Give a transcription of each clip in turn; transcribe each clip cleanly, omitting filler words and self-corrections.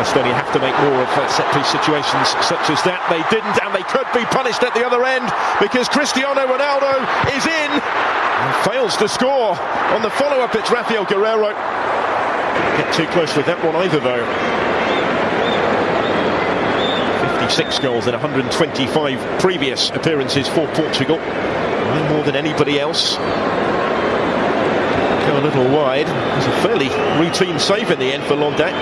Estonia have to make more of set-piece situations such as that. They didn't, and they could be punished at the other end because Cristiano Ronaldo is in and fails to score on the follow-up. It's Rafael Guerreiro. Get too close with that one either, though. 56 goals in 125 previous appearances for Portugal. No more than anybody else. Go a little wide. It was a fairly routine save in the end for Londak.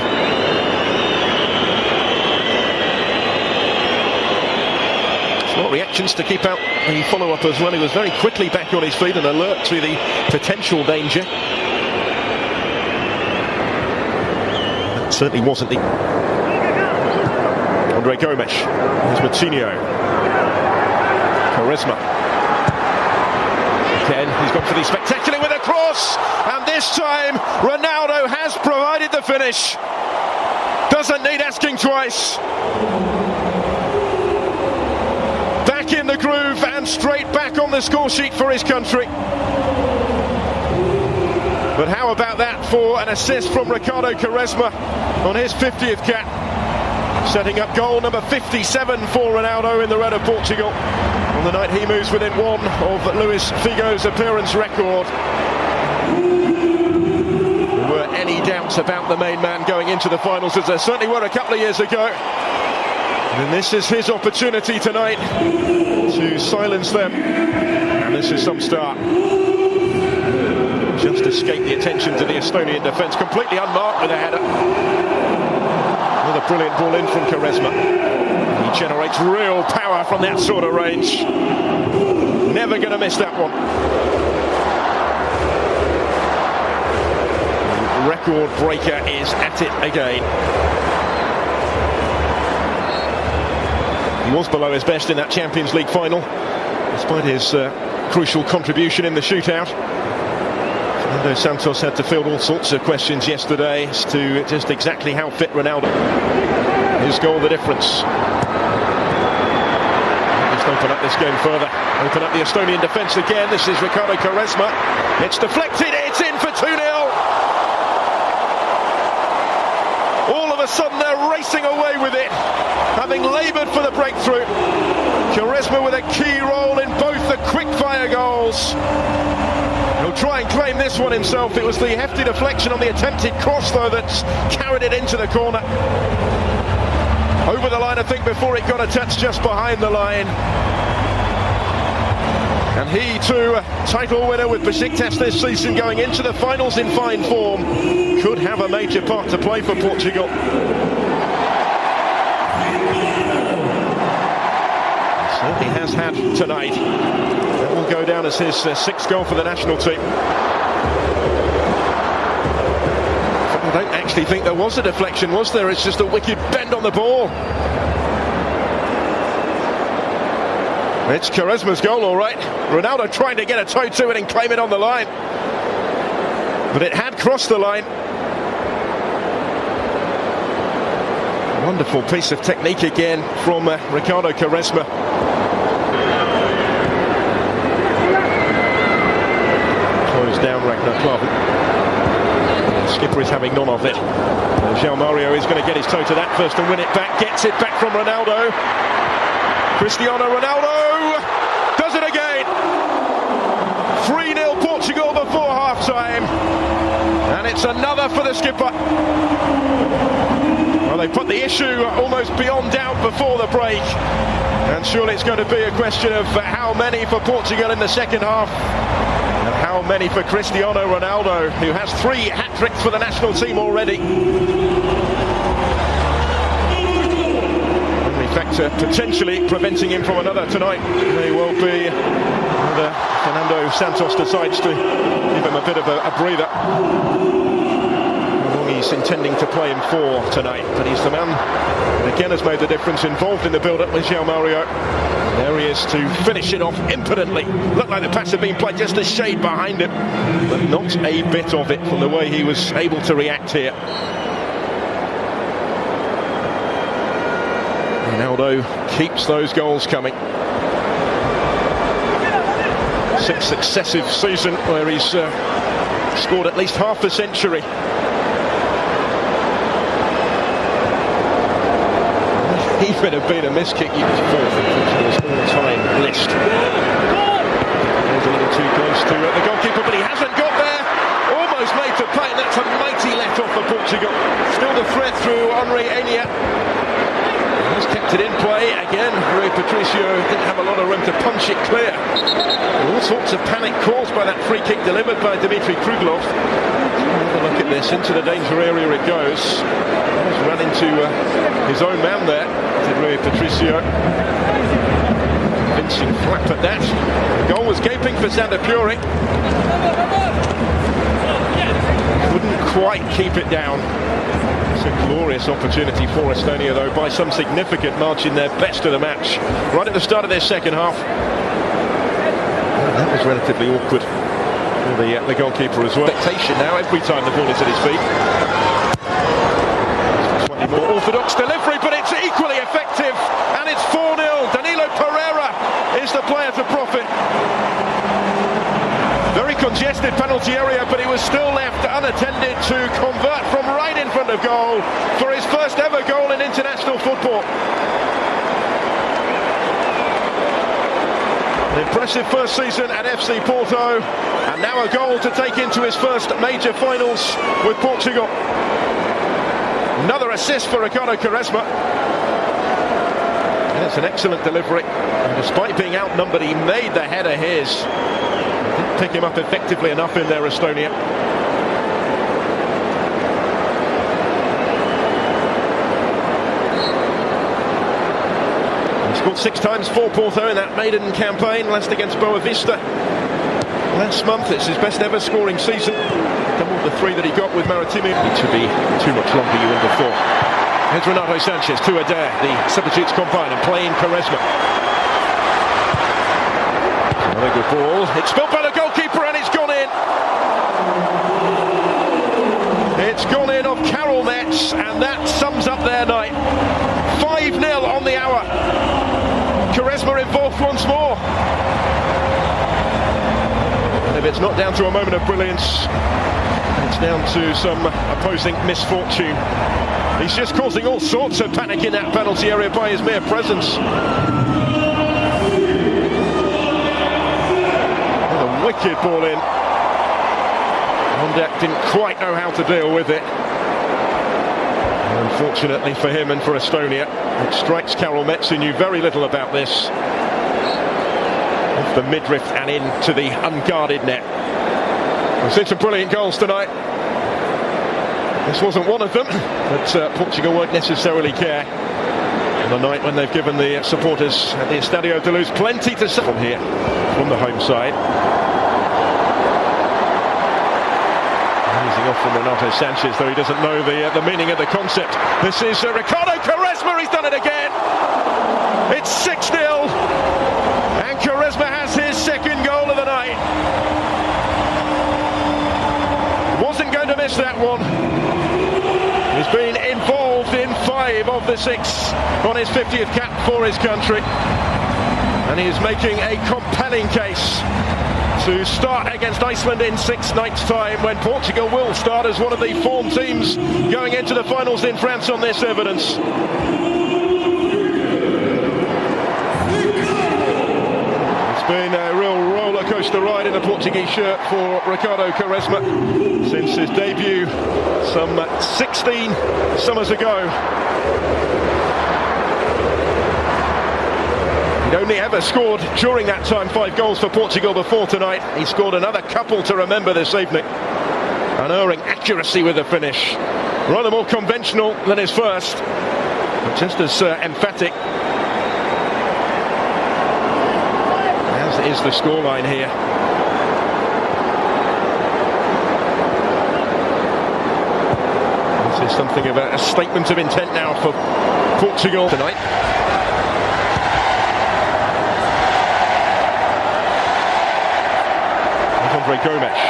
Smart reactions to keep out the follow-up as well. He was very quickly back on his feet and alert to the potential danger. That certainly wasn't the... Andre Gomes. There's Matinho. Quaresma. Again, he's gone for the spectacular with a cross, and this time Ronaldo has provided the finish. Doesn't need asking twice. Back in the groove and straight back on the score sheet for his country. But how about that for an assist from Ricardo Quaresma on his 50th cap, setting up goal number 57 for Ronaldo in the red of Portugal. On the night he moves within one of Luis Figo's appearance record. There were any doubts about the main man going into the finals, as there certainly were a couple of years ago. And this is his opportunity tonight to silence them. And this is some start. Just escaped the attention to the Estonian defence, completely unmarked with a header. Another brilliant ball in from Quaresma. He generates real power from that sort of range. Never going to miss that one. The record breaker is at it again. He was below his best in that Champions League final, despite his crucial contribution in the shootout. Fernando Santos had to field all sorts of questions yesterday as to just exactly how fit Ronaldo. His goal, the difference. Just open up this game further. Open up the Estonian defence again. This is Ricardo Quaresma. It's deflected. It's in for 2-0. All of a sudden they're racing away with it, having laboured for the breakthrough. Quaresma with a key role in both the quick-fire goals. He'll try and claim this one himself. It was the hefty deflection on the attempted cross, though, that's carried it into the corner. Over the line, I think, before it got a touch just behind the line. And he, too, a title winner with Besiktas this season, going into the finals in fine form, could have a major part to play for Portugal. Certainly has had tonight. That will go down as his sixth goal for the national team. I don't actually think there was a deflection, was there? It's just a wicked bend on the ball. It's Quaresma's goal, all right. Ronaldo trying to get a toe to it and claim it on the line. But it had crossed the line. Wonderful piece of technique again from Ricardo Quaresma. Closed down Ragnar Klavan. The skipper is having none of it. João Mario is going to get his toe to that first and win it back. Gets it back from Ronaldo. Cristiano Ronaldo does it again. 3-0 Portugal before half-time. And it's another for the skipper. Well, they put the issue almost beyond doubt before the break. And surely it's going to be a question of how many for Portugal in the second half. And how many for Cristiano Ronaldo, who has 3 hat-tricks for the national team already. Only factor potentially preventing him from another tonight may well be whether Fernando Santos decides to give him a bit of a breather. He's intending to play him for tonight, but he's the man that again has made the difference, involved in the build-up with João Mario. There he is to finish it off impotently. Looked like the pass had been played just a shade behind him, but not a bit of it from the way he was able to react here. Ronaldo keeps those goals coming. 6th successive season where he's scored at least half a century. even have been a miss kick. Fourth in Portugal's all-time list. There's a little too close to the goalkeeper, but he hasn't got there. Almost made to pay, and that's a mighty let off for Portugal. Still the threat through Henry Enya. He's kept it in play again. Rui Patricio didn't have a lot of room to punch it clear. All sorts of panic caused by that free kick delivered by Dmitry Kruglov. Have a look at this. Into the danger area it goes. He's run into his own man there. Did Rui Patricio. Convincing flap at that. The goal was gaping for Sander Puri. Couldn't quite keep it down. It's a glorious opportunity for Estonia, though, by some significant margin, their best of the match. Right at the start of their second half. That was relatively awkward for the goalkeeper as well. Expectation now every time the ball is at his feet. Slightly more orthodox delivery, but it's equally effective, and it's 4-0. Danilo Pereira is the player to profit. Very congested penalty area, but he was still left unattended to convert from right in front of goal for his first ever goal in international football. An impressive first season at FC Porto, and now a goal to take into his first major finals with Portugal. Another assist for Ricardo Quaresma. And it's an excellent delivery. And despite being outnumbered, he made the header his. Didn't pick him up effectively enough in there, Estonia. He scored 6 times for Porto in that maiden campaign, last against Boavista last month. It's his best ever scoring season. Doubled the 3 that he got with Maritimi. It should be too much longer, you wouldn't have thought. Here's Ronaldo Sanchez to Adair, the substitutes combine and playing Quaresma. Another good ball. It's spilled by the goalkeeper and it's gone in. It's gone in off Karol Metz, and that sums up their night. 5-0 on the hour. Quaresma involved once more. And if it's not down to a moment of brilliance, it's down to some opposing misfortune. He's just causing all sorts of panic in that penalty area by his mere presence. And a wicked ball in. Ondek didn't quite know how to deal with it. And unfortunately for him and for Estonia, it strikes Karol Metz, who knew very little about this. Off the midriff and into the unguarded net. We've seen some brilliant goals tonight. This wasn't one of them, but Portugal won't necessarily care on the night when they've given the supporters at the Estadio de Luz plenty to say from here, from the home side. Easing off from Renato Sanchez, though he doesn't know the meaning of the concept. This is Ricardo Quaresma, he's done it again! It's 6-0, and Quaresma has his second goal of the night. Wasn't going to miss that one. He's been involved in 5 of the 6 on his 50th cap for his country. And he is making a compelling case to start against Iceland in 6 nights' time, when Portugal will start as one of the form teams going into the finals in France on this evidence. It's been a real roller coaster ride in the Portuguese shirt for Ricardo Quaresma since his debut some 16 summers ago. He'd only ever scored during that time 5 goals for Portugal before tonight. He scored another couple to remember this evening. Unerring accuracy with the finish. Rather more conventional than his first, but just as emphatic. As is the scoreline here. This is something of a statement of intent now for Portugal tonight. Andre Gomes.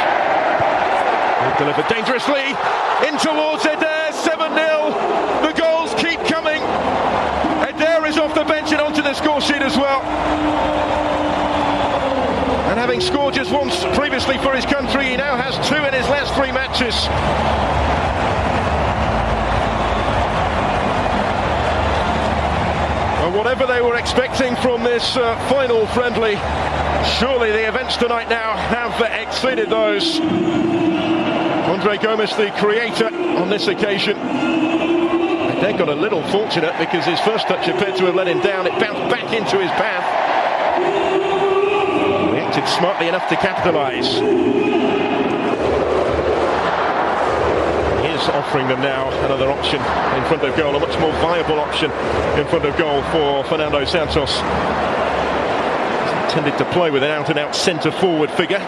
Delivered dangerously in towards Adair. 7-0. The goals keep coming. Adair is off the bench and onto the score sheet as well. And having scored just once previously for his country, he now has 2 in his last 3 matches. whatever they were expecting from this final friendly, surely the events tonight now have exceeded those. Andre Gomes, the creator on this occasion. They got a little fortunate because his first touch appeared to have let him down. It bounced back into his path. Reacted smartly enough to capitalise. Offering them now another option in front of goal, a much more viable option in front of goal for Fernando Santos. He's intended to play with an out-and-out centre-forward figure.